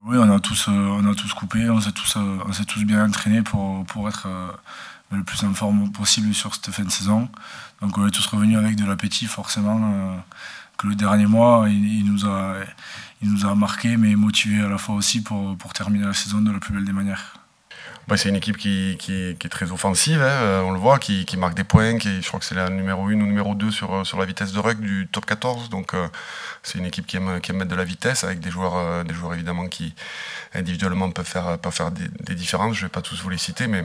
Oui, on a tous coupé, on s'est tous bien entraînés pour être le plus en forme possible sur cette fin de saison. Donc on est tous revenus avec de l'appétit forcément. Que le dernier mois, il nous a marqué, mais motivé à la fois aussi pour terminer la saison de la plus belle des manières. Bah, c'est une équipe qui est très offensive, hein, on le voit, qui marque des points, je crois que c'est la numéro 1 ou numéro 2 sur la vitesse de ruck du top 14. Donc c'est une équipe qui aime mettre de la vitesse, avec des joueurs évidemment qui individuellement peuvent faire des différences. Je ne vais pas tous vous les citer, mais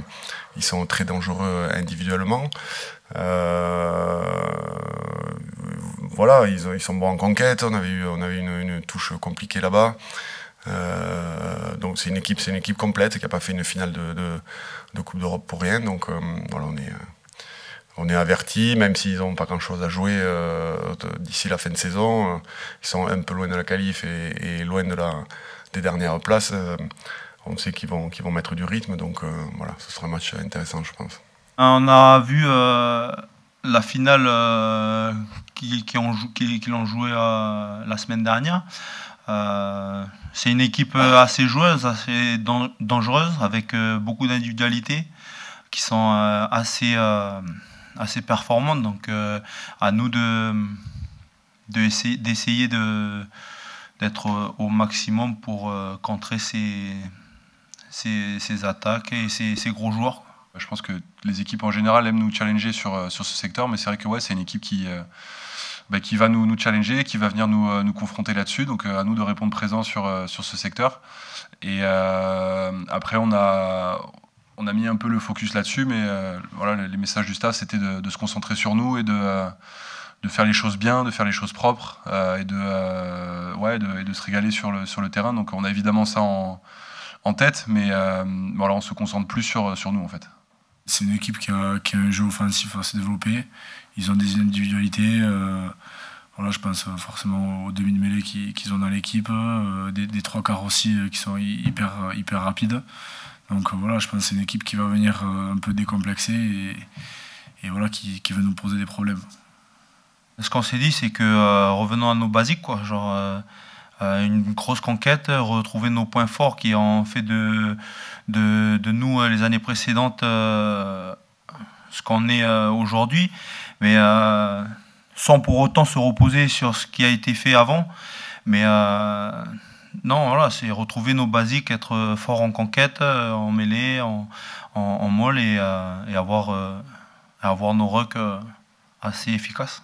ils sont très dangereux individuellement. Voilà, ils sont bons en conquête, on avait eu une touche compliquée là-bas. Donc c'est une équipe complète qui n'a pas fait une finale de Coupe d'Europe pour rien. Donc voilà, on est avertis, même s'ils n'ont pas grand-chose à jouer d'ici la fin de saison. Ils sont un peu loin de la qualif et loin des dernières places. On sait qu'ils vont mettre du rythme, donc voilà, ce sera un match intéressant, je pense. On a vu la finale qu'ils ont joué la semaine dernière. C'est une équipe assez joueuse, assez dangereuse, avec beaucoup d'individualités qui sont assez performantes. Donc à nous d'essayer d'être au maximum pour contrer ces attaques et ces gros joueurs. Je pense que les équipes en général aiment nous challenger sur ce secteur, mais c'est vrai que ouais, c'est une équipe qui va nous challenger, qui va venir nous confronter là-dessus. Donc à nous de répondre présent sur ce secteur. Et après, on a mis un peu le focus là-dessus, mais voilà, les messages du staff, c'était de se concentrer sur nous et de faire les choses bien, de faire les choses propres et de se régaler sur le terrain. Donc on a évidemment ça en tête, mais voilà, on se concentre plus sur nous en fait. C'est une équipe qui a un jeu offensif assez développé. Ils ont des individualités. Voilà, je pense forcément aux demi de mêlée qu'ils ont dans l'équipe, des trois quarts aussi qui sont hyper rapides. Donc voilà, je pense que c'est une équipe qui va venir un peu décomplexée et voilà, qui va nous poser des problèmes. Ce qu'on s'est dit, c'est que revenons à nos basiques, quoi. Genre une grosse conquête, retrouver nos points forts qui ont fait de nous les années précédentes ce qu'on est aujourd'hui, mais sans pour autant se reposer sur ce qui a été fait avant. Mais non, voilà, c'est retrouver nos basiques, être fort en conquête, en mêlée, en molle et avoir nos rucks assez efficaces.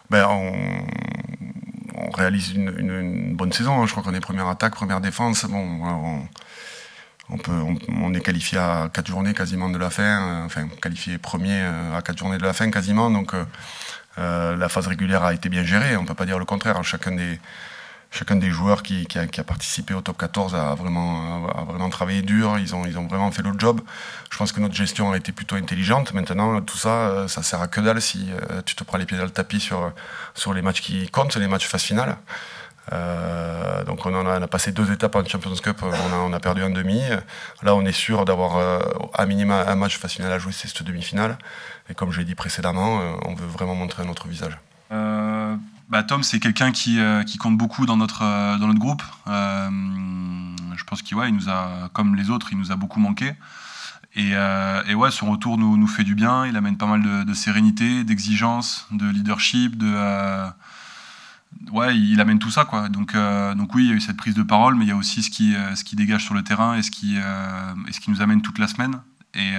Ben, on réalise une bonne saison, hein. Je crois qu'on est première attaque, première défense. Bon, on est qualifié à 4 journées quasiment de la fin, enfin qualifié premier à 4 journées de la fin quasiment. Donc la phase régulière a été bien gérée, on ne peut pas dire le contraire. Chacun des joueurs qui a participé au top 14 a vraiment travaillé dur, ils ont vraiment fait le job. Je pense que notre gestion a été plutôt intelligente. Maintenant, tout ça, ça sert à que dalle si tu te prends les pieds dans le tapis sur les matchs qui comptent, les matchs phase finale. Donc on a passé 2 étapes en Champions Cup, on a perdu en demi. Là, on est sûr d'avoir à minima un match phase finale à jouer, c'est cette demi-finale. Et comme je l'ai dit précédemment, on veut vraiment montrer un autre visage. Tom, c'est quelqu'un qui compte beaucoup dans notre groupe. Je pense qu'il nous a, comme les autres, il nous a beaucoup manqué. Et ouais, son retour nous fait du bien. Il amène pas mal de sérénité, d'exigence, de leadership, ouais, il amène tout ça, quoi. Donc oui, il y a eu cette prise de parole, mais il y a aussi ce qui dégage sur le terrain et ce qui nous amène toute la semaine. Et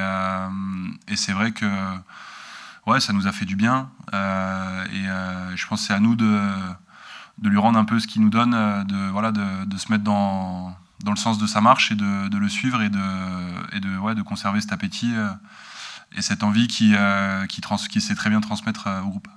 c'est vrai que ouais, ça nous a fait du bien. Je pense que c'est à nous de lui rendre un peu ce qu'il nous donne, de se mettre dans le sens de sa marche et de le suivre et de conserver cet appétit et cette envie qui sait très bien transmettre au groupe.